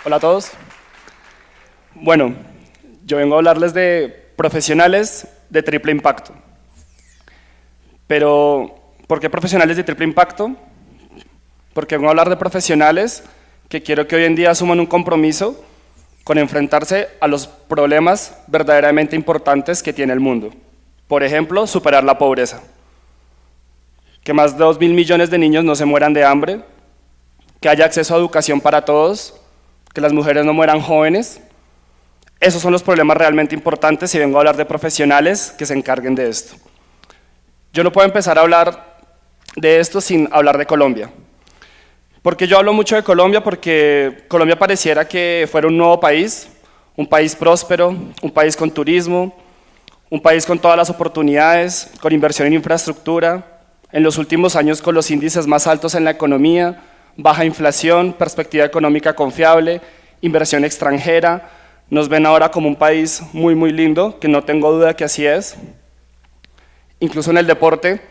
Hola a todos. Bueno, yo vengo a hablarles de profesionales de triple impacto. Pero, ¿por qué profesionales de triple impacto? Porque vengo a hablar de profesionales que quiero que hoy en día asuman un compromiso con enfrentarse a los problemas verdaderamente importantes que tiene el mundo. Por ejemplo, superar la pobreza. Que más de 2.000 millones de niños no se mueran de hambre, que haya acceso a educación para todos, que las mujeres no mueran jóvenes. Esos son los problemas realmente importantes y vengo a hablar de profesionales que se encarguen de esto. Yo no puedo empezar a hablar de esto sin hablar de Colombia. ¿Por qué yo hablo mucho de Colombia? Porque Colombia pareciera que fuera un nuevo país, un país próspero, un país con turismo, un país con todas las oportunidades, con inversión en infraestructura, en los últimos años con los índices más altos en la economía, baja inflación, perspectiva económica confiable, inversión extranjera. Nos ven ahora como un país muy, muy lindo, que no tengo duda que así es. Incluso en el deporte,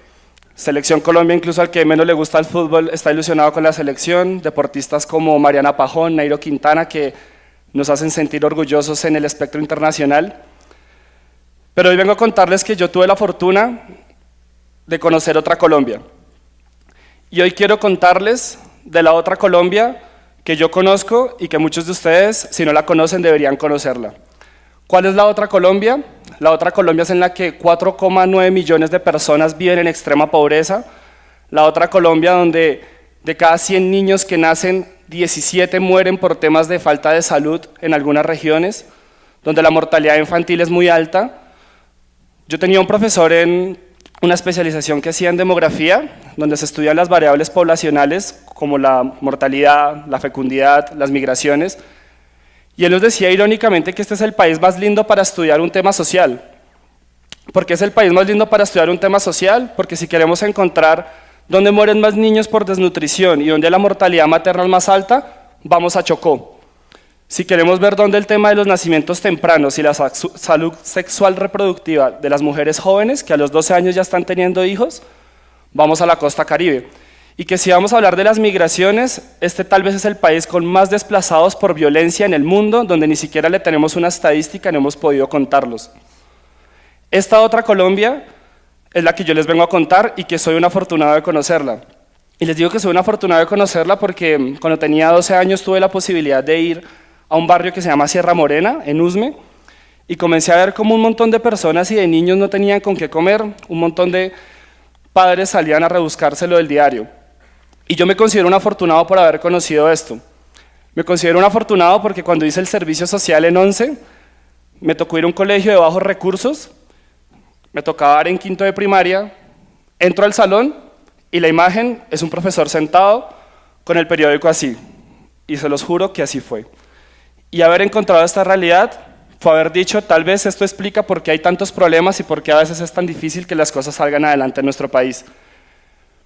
Selección Colombia, incluso al que menos le gusta el fútbol, está ilusionado con la selección. Deportistas como Mariana Pajón, Nairo Quintana, que nos hacen sentir orgullosos en el espectro internacional. Pero hoy vengo a contarles que yo tuve la fortuna de conocer otra Colombia. Y hoy quiero contarles de la otra Colombia que yo conozco y que muchos de ustedes, si no la conocen, deberían conocerla. ¿Cuál es la otra Colombia? La otra Colombia es en la que 4,9 millones de personas viven en extrema pobreza. La otra Colombia donde de cada 100 niños que nacen, 17 mueren por temas de falta de salud en algunas regiones, donde la mortalidad infantil es muy alta. Yo tenía un profesor en una especialización que hacía en demografía, donde se estudian las variables poblacionales como la mortalidad, la fecundidad, las migraciones, y él nos decía irónicamente que este es el país más lindo para estudiar un tema social. ¿Por qué es el país más lindo para estudiar un tema social? Porque si queremos encontrar dónde mueren más niños por desnutrición y dónde la mortalidad materna es más alta, vamos a Chocó. Si queremos ver dónde el tema de los nacimientos tempranos y la salud sexual reproductiva de las mujeres jóvenes, que a los 12 años ya están teniendo hijos, vamos a la costa Caribe. Y que si vamos a hablar de las migraciones, este tal vez es el país con más desplazados por violencia en el mundo, donde ni siquiera le tenemos una estadística, no hemos podido contarlos. Esta otra Colombia es la que yo les vengo a contar y que soy un afortunado de conocerla. Y les digo que soy un afortunado de conocerla porque cuando tenía 12 años tuve la posibilidad de ir a un barrio que se llama Sierra Morena, en Usme, y comencé a ver cómo un montón de personas y de niños no tenían con qué comer, un montón de padres salían a rebuscárselo del diario. Y yo me considero un afortunado por haber conocido esto. Me considero un afortunado porque cuando hice el servicio social en 11, me tocó ir a un colegio de bajos recursos, me tocaba dar en quinto de primaria, entro al salón y la imagen es un profesor sentado con el periódico así, y se los juro que así fue. Y haber encontrado esta realidad fue haber dicho, tal vez esto explica por qué hay tantos problemas y por qué a veces es tan difícil que las cosas salgan adelante en nuestro país.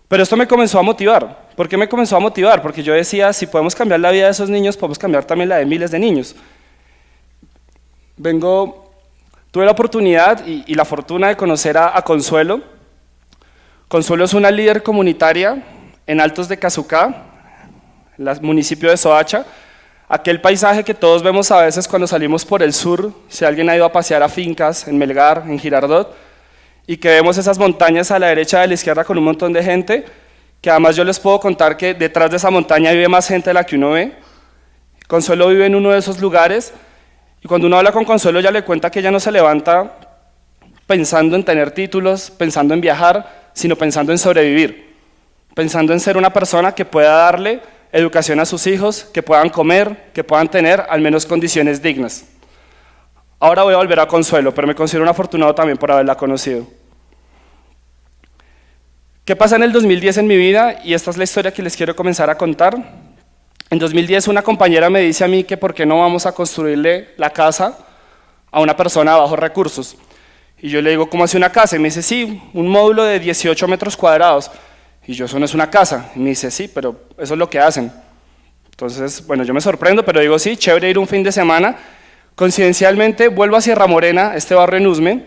Pero esto me comenzó a motivar. ¿Por qué me comenzó a motivar? Porque yo decía, si podemos cambiar la vida de esos niños, podemos cambiar también la de miles de niños. Tuve la oportunidad y la fortuna de conocer a Consuelo. Consuelo es una líder comunitaria en Altos de Cazucá, en el municipio de Soacha. Aquel paisaje que todos vemos a veces cuando salimos por el sur, si alguien ha ido a pasear a fincas en Melgar, en Girardot, y que vemos esas montañas a la derecha y a la izquierda con un montón de gente, que además yo les puedo contar que detrás de esa montaña vive más gente de la que uno ve. Consuelo vive en uno de esos lugares, y cuando uno habla con Consuelo ella le cuenta que ella no se levanta pensando en tener títulos, pensando en viajar, sino pensando en sobrevivir, pensando en ser una persona que pueda darle educación a sus hijos, que puedan comer, que puedan tener al menos condiciones dignas. Ahora voy a volver a Consuelo, pero me considero un afortunado también por haberla conocido. ¿Qué pasa en el 2010 en mi vida? Y esta es la historia que les quiero comenzar a contar. En 2010 una compañera me dice a mí que por qué no vamos a construirle la casa a una persona de bajos recursos. Y yo le digo, ¿cómo hace una casa? Y me dice, sí, un módulo de 18 metros cuadrados. Y yo, eso no es una casa. Y me dice, sí, pero eso es lo que hacen. Entonces, bueno, yo me sorprendo, pero digo, sí, chévere ir un fin de semana. Coincidencialmente, vuelvo a Sierra Morena, este barrio en Usme.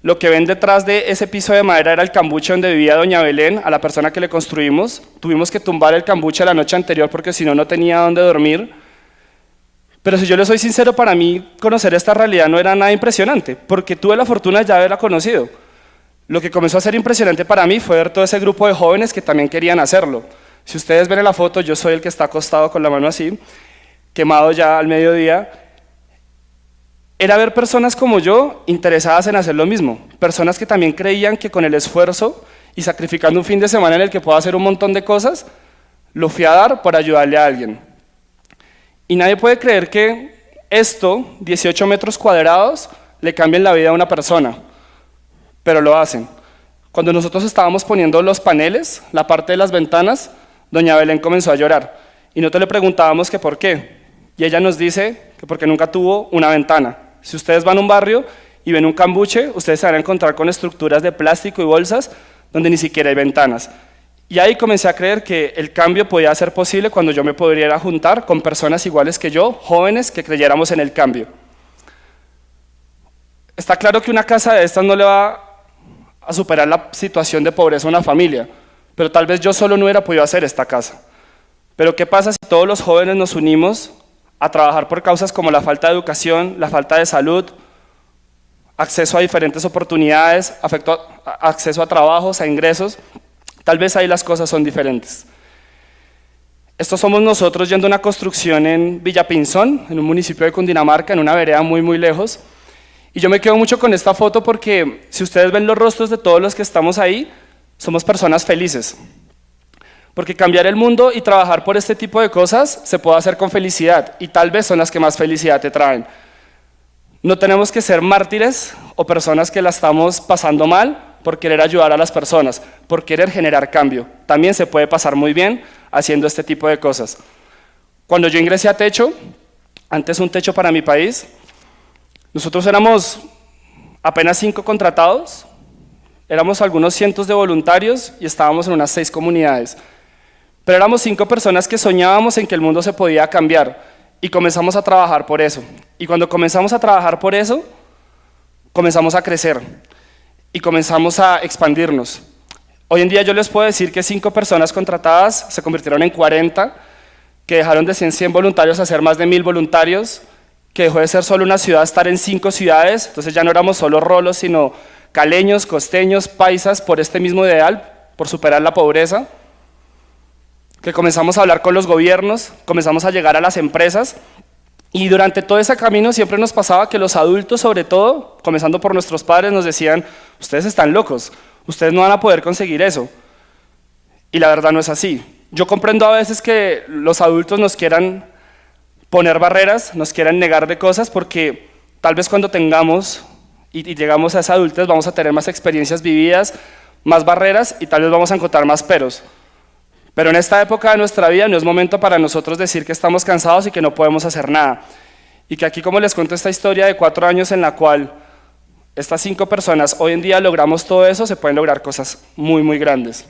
Lo que ven detrás de ese piso de madera era el cambuche donde vivía doña Belén, a la persona que le construimos. Tuvimos que tumbar el cambuche la noche anterior porque si no, no tenía dónde dormir. Pero si yo le soy sincero, para mí conocer esta realidad no era nada impresionante, porque tuve la fortuna de ya haberla conocido. Lo que comenzó a ser impresionante para mí fue ver todo ese grupo de jóvenes que también querían hacerlo. Si ustedes ven en la foto, yo soy el que está acostado con la mano así, quemado ya al mediodía. Era ver personas como yo interesadas en hacer lo mismo, personas que también creían que con el esfuerzo y sacrificando un fin de semana en el que puedo hacer un montón de cosas, lo fui a dar por ayudarle a alguien. Y nadie puede creer que esto, 18 metros cuadrados, le cambien la vida a una persona, pero lo hacen. Cuando nosotros estábamos poniendo los paneles, la parte de las ventanas, doña Belén comenzó a llorar. Y nosotros le preguntábamos que por qué. Y ella nos dice que porque nunca tuvo una ventana. Si ustedes van a un barrio y ven un cambuche, ustedes se van a encontrar con estructuras de plástico y bolsas donde ni siquiera hay ventanas. Y ahí comencé a creer que el cambio podía ser posible cuando yo me podría juntar con personas iguales que yo, jóvenes que creyéramos en el cambio. Está claro que una casa de estas no le va a superar la situación de pobreza a una familia, pero tal vez yo solo no hubiera podido hacer esta casa. Pero ¿qué pasa si todos los jóvenes nos unimos a trabajar por causas como la falta de educación, la falta de salud, acceso a diferentes oportunidades, acceso a trabajos, a ingresos? Tal vez ahí las cosas son diferentes. Estos somos nosotros yendo a una construcción en Villapinzón, en un municipio de Cundinamarca, en una vereda muy lejos. Y yo me quedo mucho con esta foto porque si ustedes ven los rostros de todos los que estamos ahí, somos personas felices. Porque cambiar el mundo y trabajar por este tipo de cosas se puede hacer con felicidad y tal vez son las que más felicidad te traen. No tenemos que ser mártires o personas que la estamos pasando mal por querer ayudar a las personas, por querer generar cambio. También se puede pasar muy bien haciendo este tipo de cosas. Cuando yo ingresé a Techo, antes un Techo para mi país, nosotros éramos apenas 5 contratados, éramos algunos cientos de voluntarios y estábamos en unas 6 comunidades. Pero éramos 5 personas que soñábamos en que el mundo se podía cambiar y comenzamos a trabajar por eso. Y cuando comenzamos a trabajar por eso, comenzamos a crecer y comenzamos a expandirnos. Hoy en día yo les puedo decir que 5 personas contratadas se convirtieron en 40, que dejaron de ser 100 voluntarios a ser más de 1000 voluntarios, que dejó de ser solo una ciudad a estar en 5 ciudades, entonces ya no éramos solo rolos, sino caleños, costeños, paisas, por este mismo ideal, por superar la pobreza, que comenzamos a hablar con los gobiernos, comenzamos a llegar a las empresas, y durante todo ese camino siempre nos pasaba que los adultos, sobre todo, comenzando por nuestros padres, nos decían, ustedes están locos, ustedes no van a poder conseguir eso. Y la verdad no es así. Yo comprendo a veces que los adultos nos quieran poner barreras, nos quieran negar de cosas, porque tal vez cuando tengamos y llegamos a esa adultez vamos a tener más experiencias vividas, más barreras y tal vez vamos a encontrar más peros. Pero en esta época de nuestra vida no es momento para nosotros decir que estamos cansados y que no podemos hacer nada. Y que aquí, como les cuento esta historia de 4 años en la cual estas 5 personas hoy en día logramos todo eso, se pueden lograr cosas muy grandes.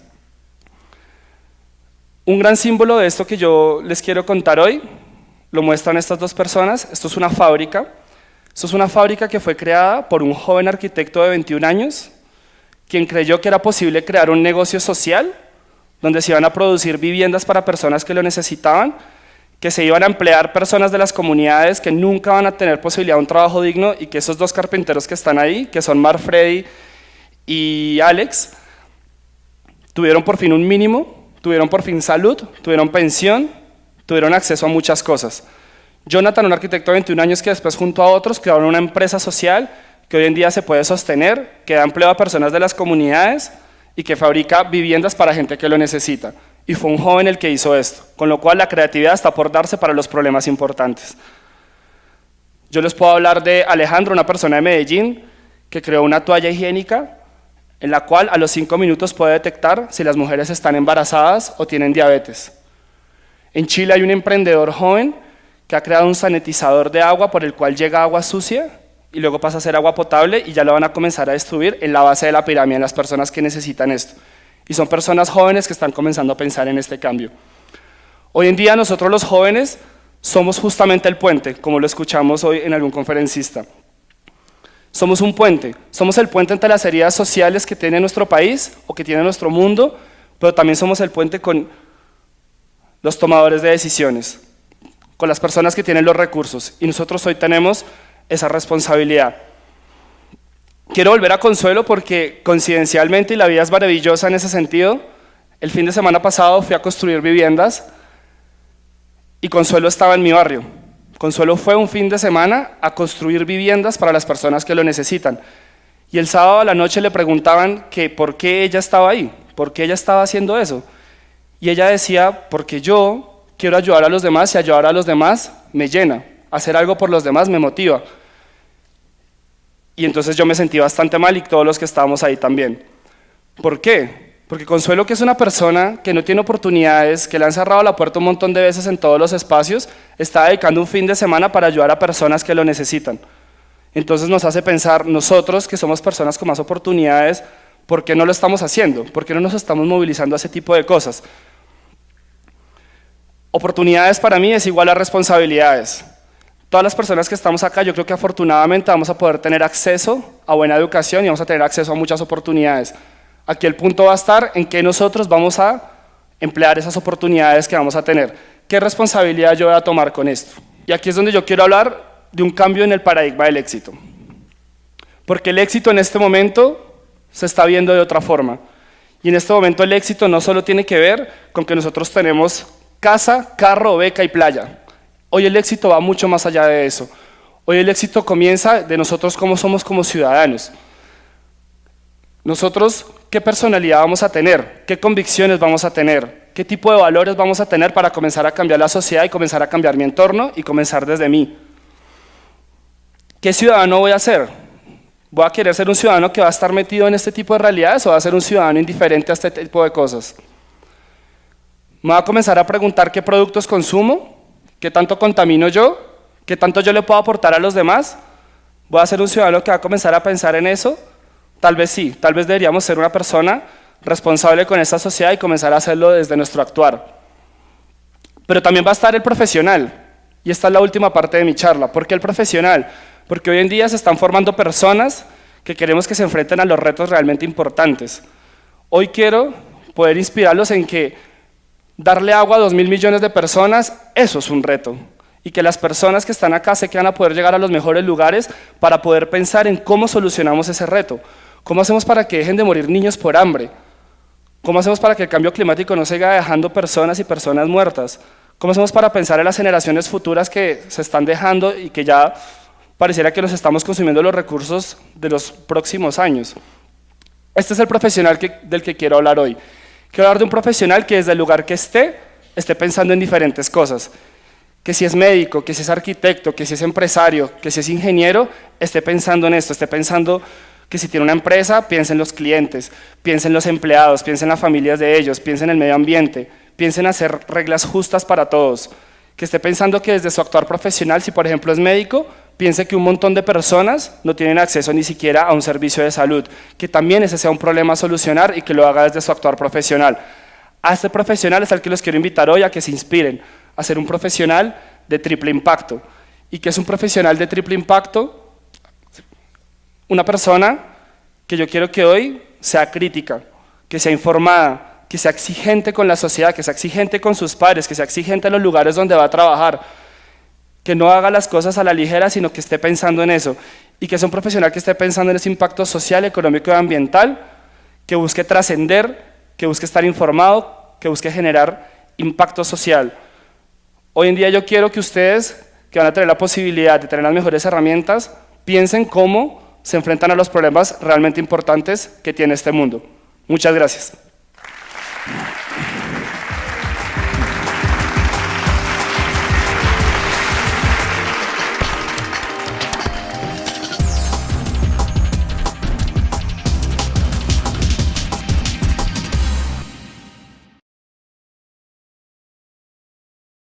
Un gran símbolo de esto que yo les quiero contar hoy lo muestran estas 2 personas. Esto es una fábrica. Esto es una fábrica que fue creada por un joven arquitecto de 21 años, quien creyó que era posible crear un negocio social donde se iban a producir viviendas para personas que lo necesitaban, que se iban a emplear personas de las comunidades que nunca van a tener posibilidad de un trabajo digno y que esos 2 carpinteros que están ahí, que son Mar Freddy y Alex, tuvieron por fin un mínimo, tuvieron por fin salud, tuvieron pensión, tuvieron acceso a muchas cosas. Jonathan, un arquitecto de 21 años que después junto a otros crearon una empresa social que hoy en día se puede sostener, que da empleo a personas de las comunidades y que fabrica viviendas para gente que lo necesita. Y fue un joven el que hizo esto, con lo cual la creatividad está por darse para los problemas importantes. Yo les puedo hablar de Alejandro, una persona de Medellín, que creó una toalla higiénica en la cual a los 5 minutos puede detectar si las mujeres están embarazadas o tienen diabetes. En Chile hay un emprendedor joven que ha creado un sanitizador de agua por el cual llega agua sucia y luego pasa a ser agua potable y ya lo van a comenzar a distribuir en la base de la pirámide, en las personas que necesitan esto. Y son personas jóvenes que están comenzando a pensar en este cambio. Hoy en día nosotros los jóvenes somos justamente el puente, como lo escuchamos hoy en algún conferencista. Somos un puente, somos el puente entre las heridas sociales que tiene nuestro país o que tiene nuestro mundo, pero también somos el puente con los tomadores de decisiones. con las personas que tienen los recursos, y nosotros hoy tenemos esa responsabilidad. Quiero volver a Consuelo porque coincidencialmente, y la vida es maravillosa en ese sentido, el fin de semana pasado fui a construir viviendas y Consuelo estaba en mi barrio. Consuelo fue un fin de semana a construir viviendas para las personas que lo necesitan. Y el sábado a la noche le preguntaban que por qué ella estaba ahí, por qué ella estaba haciendo eso. Y ella decía, porque yo quiero ayudar a los demás y ayudar a los demás me llena, hacer algo por los demás me motiva. Y entonces yo me sentí bastante mal y todos los que estábamos ahí también. ¿Por qué? Porque Consuelo, que es una persona que no tiene oportunidades, que le han cerrado la puerta un montón de veces en todos los espacios, está dedicando un fin de semana para ayudar a personas que lo necesitan. Entonces nos hace pensar, nosotros que somos personas con más oportunidades, ¿por qué no lo estamos haciendo? ¿Por qué no nos estamos movilizando a ese tipo de cosas? Oportunidades para mí es igual a responsabilidades. Todas las personas que estamos acá, yo creo que afortunadamente vamos a poder tener acceso a buena educación y vamos a tener acceso a muchas oportunidades. Aquí el punto va a estar en que nosotros vamos a emplear esas oportunidades que vamos a tener. ¿Qué responsabilidad yo voy a tomar con esto? Y aquí es donde yo quiero hablar de un cambio en el paradigma del éxito. Porque el éxito en este momento se está viendo de otra forma. Y en este momento el éxito no solo tiene que ver con que nosotros tenemos casa, carro, beca y playa. Hoy el éxito va mucho más allá de eso. Hoy el éxito comienza de nosotros cómo somos como ciudadanos. Nosotros, ¿qué personalidad vamos a tener? ¿Qué convicciones vamos a tener? ¿Qué tipo de valores vamos a tener para comenzar a cambiar la sociedad y comenzar a cambiar mi entorno y comenzar desde mí? ¿Qué ciudadano voy a ser? ¿Voy a querer ser un ciudadano que va a estar metido en este tipo de realidades o voy a ser un ciudadano indiferente a este tipo de cosas? Me voy a comenzar a preguntar qué productos consumo, qué tanto contamino yo, qué tanto yo le puedo aportar a los demás. ¿Voy a ser un ciudadano que va a comenzar a pensar en eso? Tal vez sí, tal vez deberíamos ser una persona responsable con esta sociedad y comenzar a hacerlo desde nuestro actuar. Pero también va a estar el profesional, y esta es la última parte de mi charla. ¿Por qué el profesional? Porque hoy en día se están formando personas que queremos que se enfrenten a los retos realmente importantes. Hoy quiero poder inspirarlos en que darle agua a 2.000 millones de personas, eso es un reto. Y que las personas que están acá sé que van a poder llegar a los mejores lugares para poder pensar en cómo solucionamos ese reto. ¿Cómo hacemos para que dejen de morir niños por hambre? ¿Cómo hacemos para que el cambio climático no siga dejando personas y personas muertas? ¿Cómo hacemos para pensar en las generaciones futuras que se están dejando y que ya pareciera que nos estamos consumiendo los recursos de los próximos años? Este es el profesional del que quiero hablar hoy. Quiero hablar de un profesional que desde el lugar que esté pensando en diferentes cosas. Que si es médico, que si es arquitecto, que si es empresario, que si es ingeniero, esté pensando en esto, esté pensando que si tiene una empresa, piense en los clientes, piense en los empleados, piense en las familias de ellos, piense en el medio ambiente, piense en hacer reglas justas para todos. Que esté pensando que desde su actuar profesional, si por ejemplo es médico, piense que un montón de personas no tienen acceso ni siquiera a un servicio de salud, que también ese sea un problema a solucionar y que lo haga desde su actuar profesional. A este profesional es al que los quiero invitar hoy a que se inspiren, a ser un profesional de triple impacto. ¿Y qué es un profesional de triple impacto? Una persona que yo quiero que hoy sea crítica, que sea informada, que sea exigente con la sociedad, que sea exigente con sus padres, que sea exigente en los lugares donde va a trabajar, que no haga las cosas a la ligera, sino que esté pensando en eso, y que sea un profesional que esté pensando en ese impacto social, económico y ambiental, que busque trascender, que busque estar informado, que busque generar impacto social. Hoy en día yo quiero que ustedes, que van a tener la posibilidad de tener las mejores herramientas, piensen cómo se enfrentan a los problemas realmente importantes que tiene este mundo. Muchas gracias.